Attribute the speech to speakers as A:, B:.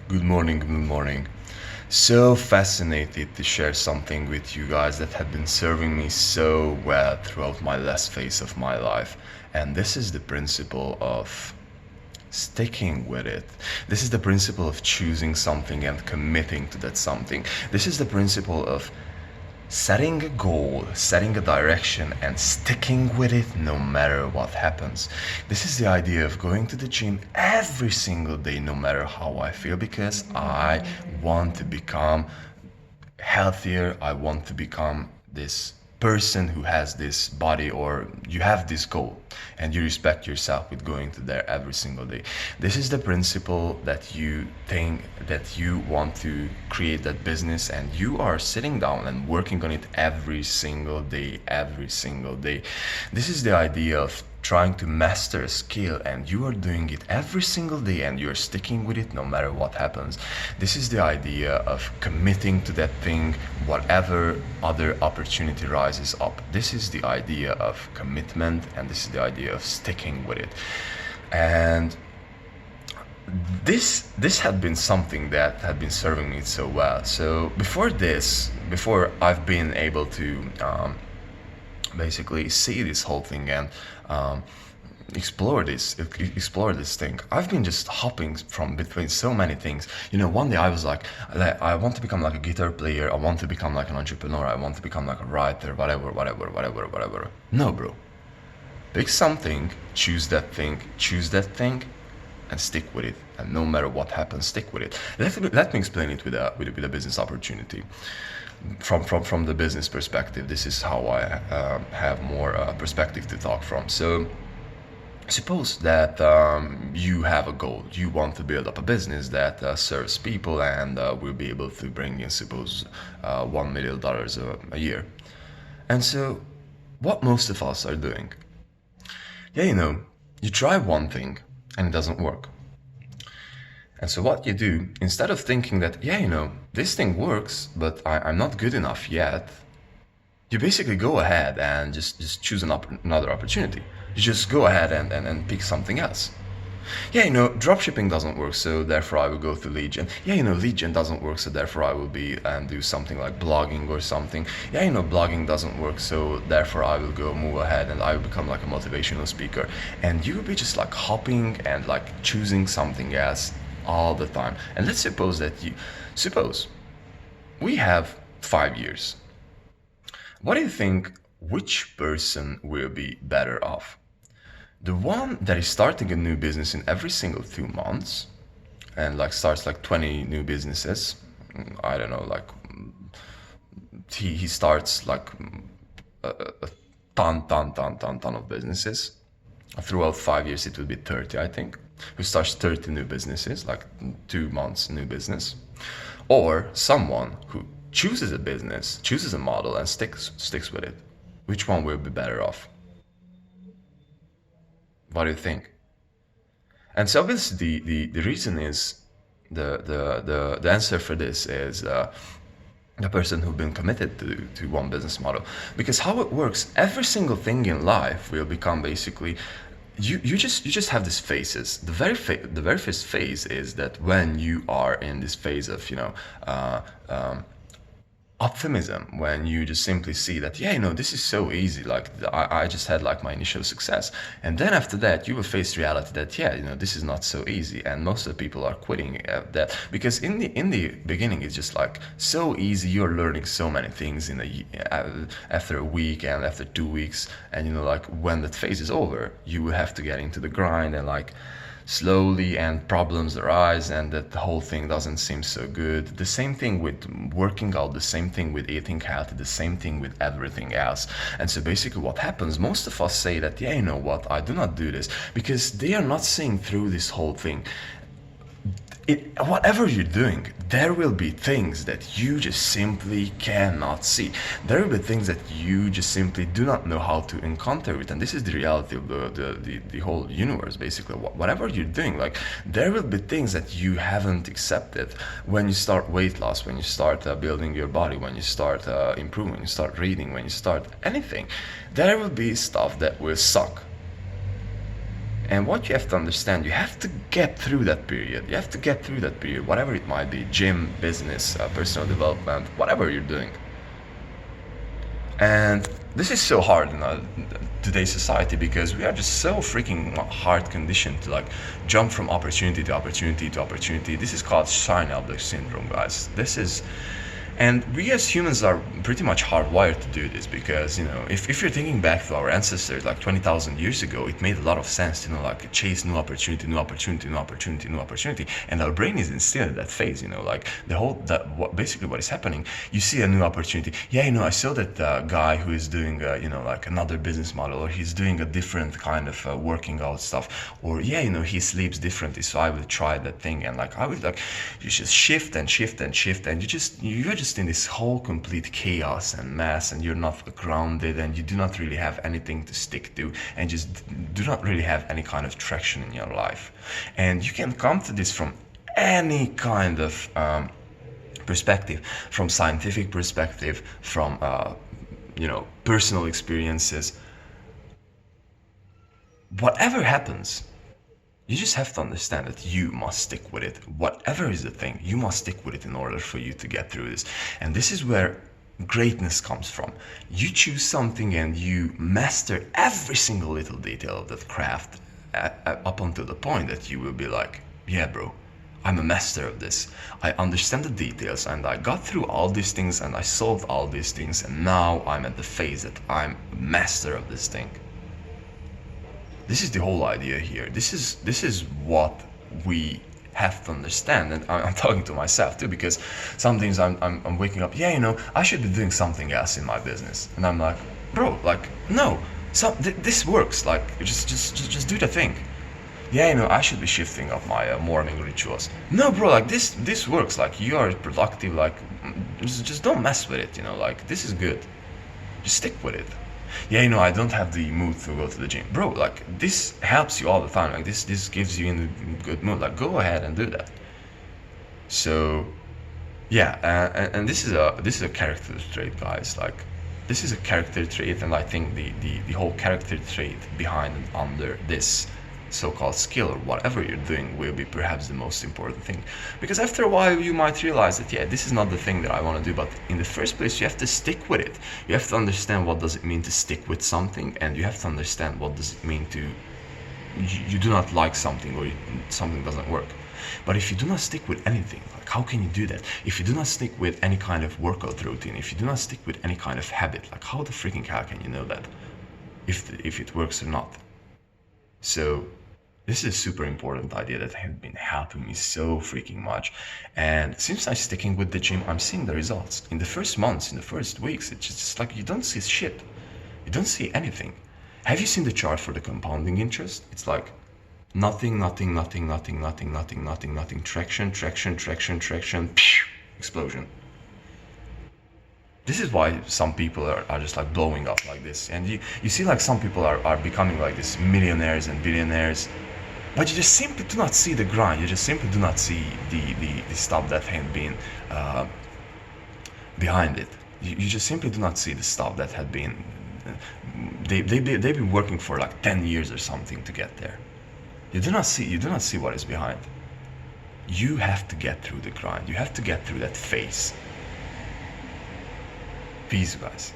A: Good morning, good morning. So fascinated to share something with you guys that had been serving me so well throughout my last phase of my life. And this is the principle of sticking with it. This is the principle of choosing something and committing to that something. This is the principle of setting a goal, setting a direction, and sticking with it no matter what happens. This is the idea of going to the gym every single day, no matter how I feel, because I want to become healthier. I want to become this person who has this body, or you have this goal and you respect yourself with going to there every single day. This is the principle that you think that you want to create that business, and you are sitting down and working on it every single day, every single day. This is the idea of trying to master a skill, and you are doing it every single day and you're sticking with it no matter what happens. This is the idea of committing to that thing whatever other opportunity rises up. This is the idea of commitment, and this is the idea of sticking with it. And this had been something that had been serving me so well. So before I've been able to basically see this whole thing and um, explore this thing, I've been just hopping from between so many things. One day I was like, I want to become like a guitar player, I want to become like an entrepreneur, I want to become like a writer, whatever. No, bro. Pick something, choose that thing, and stick with it. And no matter what happens, stick with it. Let me explain it with a business opportunity. From the business perspective, this is how I have more perspective to talk from. So suppose that you have a goal. You want to build up a business that serves people and will be able to bring in, suppose, $1 million a year. And so what most of us are doing, you try one thing and it doesn't work. And so what you do, instead of thinking that, this thing works, but I'm not good enough yet, you basically go ahead and just choose another opportunity. You just go ahead and pick something else. Dropshipping doesn't work, so therefore I will go to lead gen. Lead gen doesn't work, so therefore I will be and do something like blogging or something. Blogging doesn't work, so therefore I will go move ahead and I will become like a motivational speaker. And you will be just like hopping and like choosing something else all the time. And let's suppose we have 5 years. What do you think, which person will be better off? The one that is starting a new business in every single 2 months and like starts like 20 new businesses. I don't know, like he starts like a ton of businesses. Throughout 5 years it will be 30, I think. Who starts 30 new businesses, like 2 months new business. Or someone who chooses a business, chooses a model and sticks with it. Which one will be better off? What do you think? And so obviously the reason is the answer for this is the person who's been committed to one business model. Because how it works, every single thing in life will become basically you just have these phases. The very first phase is that when you are in this phase of optimism, when you just simply see that this is so easy, like I just had like my initial success, and then after that you will face reality that this is not so easy, and most of the people are quitting that, because in the beginning it's just like so easy. You're learning so many things after a week and after 2 weeks, and like when that phase is over you will have to get into the grind, and like slowly, and problems arise, and that the whole thing doesn't seem so good. The same thing with working out, the same thing with eating healthy, the same thing with everything else. And so basically what happens, most of us say that I do not do this, because they are not seeing through this whole thing. Whatever you're doing, there will be things that you just simply cannot see. There will be things that you just simply do not know how to encounter it. And this is the reality of the whole universe, basically. Whatever you're doing, like, there will be things that you haven't accepted when you start weight loss, when you start building your body, when you start improving, when you start reading, when you start anything. There will be stuff that will suck. And what you have to understand, you have to get through that period. You have to get through that period, whatever it might be, gym, business, personal development, whatever you're doing. And this is so hard in today's society, because we are just so freaking hard conditioned to like jump from opportunity to opportunity to opportunity. This is called shiny object syndrome, guys. And we as humans are pretty much hardwired to do this, because, you know, if you're thinking back to our ancestors like 20,000 years ago, it made a lot of sense to, you know, like chase new opportunity, new opportunity, new opportunity, new opportunity. And our brain is still in that phase, you know, like basically what is happening. You see a new opportunity. Yeah, you know, I saw that guy who is doing, you know, like another business model, or he's doing a different kind of working out stuff, or yeah, you know, he sleeps differently, so I will try that thing. And like, I would like, you just shift and shift and shift, and you're just in this whole complete chaos and mess, and you're not grounded, and you do not really have anything to stick to, and just do not really have any kind of traction in your life. And you can come to this from any kind of perspective, from scientific perspective, from you know, personal experiences. Whatever happens, you just have to understand that you must stick with it. Whatever is the thing, you must stick with it in order for you to get through this. And this is where greatness comes from. You choose something and you master every single little detail of that craft up until the point that you will be like, yeah, bro, I'm a master of this. I understand the details, and I got through all these things, and I solved all these things, and now I'm at the phase that I'm a master of this thing. This is the whole idea here. This is what we have to understand. And I'm talking to myself too, because sometimes I'm waking up, yeah, you know, I should be doing something else in my business. And I'm like, bro, like, no, this works. Like, just do the thing. Yeah, you know, I should be shifting up my morning rituals. No, bro, like this works. Like, you are productive. Like, just don't mess with it. You know, like, this is good. Just stick with it. Yeah, you know, I don't have the mood to go to the gym. Bro, like, this helps you all the time. Like, this gives you in a good mood. Like, go ahead and do that. So, yeah, and this is a character trait, guys. Like, this is a character trait, and I think the whole character trait behind and under this so-called skill, or whatever you're doing, will be perhaps the most important thing. Because after a while you might realize that, yeah, this is not the thing that I want to do, but in the first place you have to stick with it. You have to understand what does it mean to stick with something, and you have to understand what does it mean to you do not like something, or something doesn't work. But if you do not stick with anything, like, how can you do that? If you do not stick with any kind of workout routine, if you do not stick with any kind of habit, like, how the freaking hell can you know that if it works or not? So this is a super important idea that has been helping me so freaking much. And since I'm sticking with the gym, I'm seeing the results. In the first months, in the first weeks, it's just like you don't see shit. You don't see anything. Have you seen the chart for the compounding interest? It's like nothing, nothing, nothing, nothing, nothing, nothing, nothing, nothing, traction, traction, traction, traction, explosion. This is why some people are just like blowing up like this. And you see, like, some people are becoming like this millionaires and billionaires, but you just simply do not see the grind. You just simply do not see the stuff that had been behind it. You just simply do not see the stuff that had been, they've been working for like 10 years or something to get there. You do not see what is behind. You have to get through the grind. You have to get through that phase. Peace, guys.